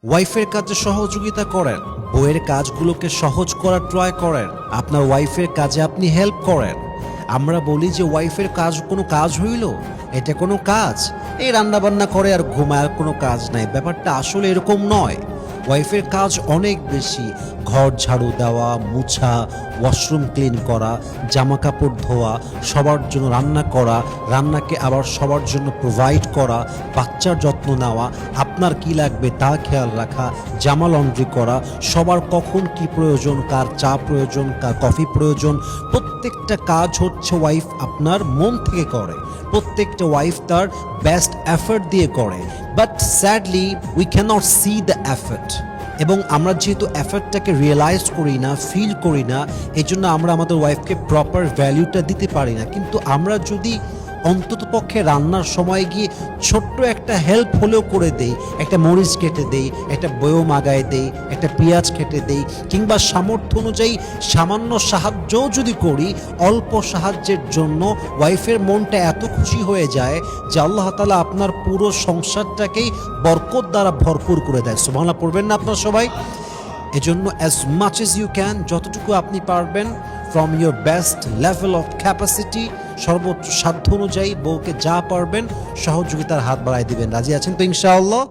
ওয়াইফের কাজে সহযোগিতা করেন, বইয়ের কাজগুলোকে সহজ করার ট্রাই করেন, আপনার ওয়াইফের কাজে আপনি হেল্প করেন। আমরা বলি যে ওয়াইফের কাজ কোনো কাজ হইল, এটা কোনো কাজ, এই রান্নাবান্না করে আর ঘুমায় আর কোনো কাজ নাই। ব্যাপারটা আসলে এরকম নয়। ওয়াইফের কাজ অনেক বেশি। ঘর ঝাড়ু দেওয়া, মুছা, ওয়াশরুম ক্লিন করা, জামা কাপড় ধোয়া, সবার জন্য রান্না করা, রান্নাকে আবার সবার জন্য প্রোভাইড করা, বাচ্চার যত্ন নেওয়া, আপনার কি লাগবে তা খেয়াল রাখা, জামা লন্ড্রি করা, সবার কখন কি প্রয়োজন, কার চা প্রয়োজন, কার কফি প্রয়োজন, প্রত্যেকটা কাজ হচ্ছে ওয়াইফ আপনার মন থেকে করে। প্রত্যেকটা ওয়াইফ তার বেস্ট এফর্ট দিয়ে করে। But sadly we cannot see the effort. এবং আমরা যেহেতু এফর্টটাকে রিয়েলাইজ করি না, ফিল করি না, এই জন্য আমরা আমাদের ওয়াইফকে প্রপার ভ্যালুটা দিতে পারি না। কিন্তু আমরা যদি অন্ততপক্ষে রান্নার সময় গিয়ে ছোট্ট একটা হেল্প হলেও করে দেই, একটা মরিচ কেটে দেই, একটা বয়ম আগায় দেই, একটা পেঁয়াজ কেটে দেই, কিংবা সামর্থ্য অনুযায়ী সামান্য সাহায্যও যদি করি, অল্প সাহায্যের জন্য ওয়াইফের মনটা এত খুশি হয়ে যায় যে আল্লাহ তাআলা আপনার পুরো সংসারটাকেই বরকত দ্বারা ভরপুর করে দেয়। সুবহানাল্লাহ পড়বেন না আপনারা সবাই? এজন্য as much as you can, যতটুকু আপনি পারবেন, from your best level of capacity, সর্বোচ্চ সাধ্য অনুযায়ী বউকে যা পারবেন সহযোগিতার হাত বাড়ায় দিবেন। রাজি আছেন তো ইনশাআল্লাহ?